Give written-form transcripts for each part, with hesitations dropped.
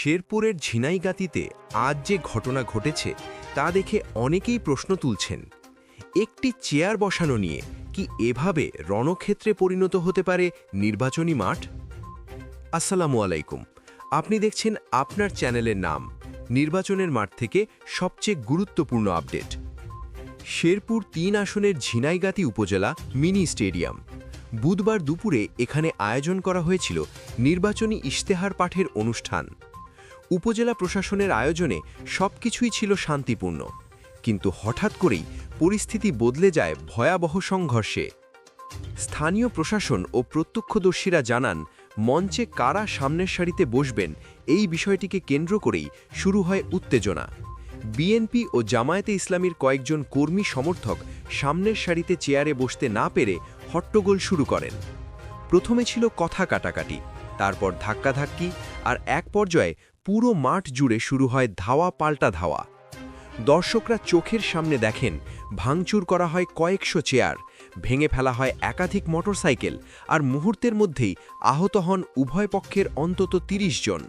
শেরপুরের ঝিনাইগাতিতে আজ যে ঘটনা ঘটেছে তা দেখে অনেকেই প্রশ্ন তুলছেন। একটি চেয়ার বসানো নিয়ে কি এভাবে রণক্ষেত্রে পরিণত হতে পারে নির্বাচনী মাঠ? আসসালামু আলাইকুম, আপনি দেখছেন আপনার চ্যানেলের নাম নির্বাচনের মাঠ থেকে সবচেয়ে গুরুত্বপূর্ণ আপডেট। শেরপুর ৩ আসনের ঝিনাইগাতি উপজেলা মিনি স্টেডিয়াম। বুধবার দুপুরে এখানে আয়োজন করা হয়েছিল নির্বাচনী ইশতেহার পাঠের অনুষ্ঠান। উপজেলা প্রশাসনের আয়োজনে সবকিছুই ছিল শান্তিপূর্ণ, কিন্তু হঠাৎ করেই পরিস্থিতি বদলে যায় ভয়াবহ সংঘর্ষে। স্থানীয় প্রশাসন ও প্রত্যক্ষদর্শীরা জানান, মঞ্চে কারা সামনের সারিতে বসবেন এই বিষয়টিকে কেন্দ্র করেই শুরু হয় উত্তেজনা। বিএনপি ও জামায়াতে ইসলামীর কয়েকজন কর্মী সমর্থক সামনের সারিতে চেয়ারে বসতে না পেরে হট্টগোল শুরু করেন। প্রথমে ছিল কথা কাটাকাটি, তারপর ধাক্কাধাক্কি, আর এক পর্যায়ে পুরো মাঠ জুড়ে শুরু হয় ধাওয়া পাল্টা ধাওয়া। দর্শকরা চোখের সামনে দেখেন ভাঙচুর করা হয় কয়েকশো চেয়ার, ভেঙে ফেলা হয় একাধিক মোটরসাইকেল, আর মুহূর্তের মধ্যেই আহত হন উভয় পক্ষের অন্তত ৩০ জন।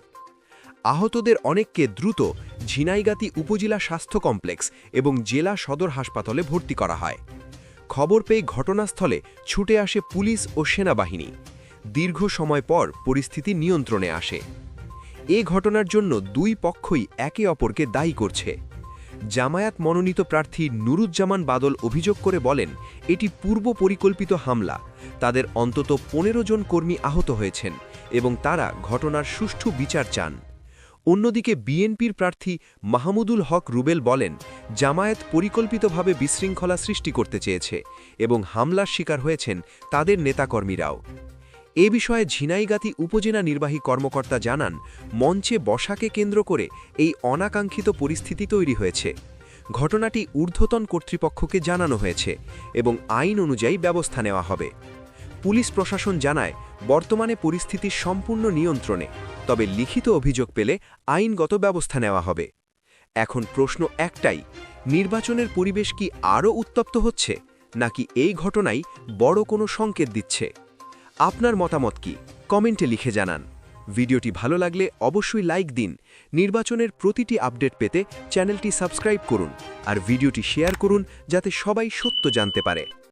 আহতদের অনেককে দ্রুত ঝিনাইগাতি উপজেলা স্বাস্থ্য কমপ্লেক্স এবং জেলা সদর হাসপাতালে ভর্তি করা হয়। খবর পেয়ে ঘটনাস্থলে ছুটে আসে পুলিশ ও সেনাবাহিনী। দীর্ঘ সময় পর পরিস্থিতি নিয়ন্ত্রণে আসে। এ ঘটনার জন্য দুই পক্ষই একে অপরকে দায়ী করছে। জামায়াত মনোনীত প্রার্থী নুরুজ্জামান বাদল অভিযোগ করে বলেন, এটি পূর্ব পরিকল্পিত হামলা। তাদের অন্তত ১৫ জন কর্মী আহত হয়েছেন এবং তারা ঘটনার সুষ্ঠু বিচার চান। অন্যদিকে বিএনপির প্রার্থী মাহমুদুল হক রুবেল বলেন, জামায়াত পরিকল্পিতভাবে বিশৃঙ্খলা সৃষ্টি করতে চেয়েছে এবং হামলার শিকার হয়েছেন তাদের নেতাকর্মীরাও। এ বিষয়ে ঝিনাইগাতি উপজেলা নির্বাহী কর্মকর্তা জানান, মঞ্চে বসাকে কেন্দ্র করে এই অনাকাঙ্ক্ষিত পরিস্থিতি তৈরি হয়েছে। ঘটনাটি ঊর্ধ্বতন কর্তৃপক্ষকে জানানো হয়েছে এবং আইন অনুযায়ী ব্যবস্থা নেওয়া হবে। পুলিশ প্রশাসন জানায়, বর্তমানে পরিস্থিতি সম্পূর্ণ নিয়ন্ত্রণে, তবে লিখিত অভিযোগ পেলে আইনগত ব্যবস্থা নেওয়া হবে। এখন প্রশ্ন একটাই, নির্বাচনের পরিবেশ কি আরও উত্তপ্ত হচ্ছে, নাকি এই ঘটনাই বড় কোনো সংকেত দিচ্ছে? আপনার মতামত কি কমেন্টে লিখে জানান। ভিডিওটি ভালো লাগলে অবশ্যই লাইক দিন। নির্বাচনের প্রতিটি আপডেট পেতে চ্যানেলটি সাবস্ক্রাইব করুন আর ভিডিওটি শেয়ার করুন যাতে সবাই সত্য জানতে পারে।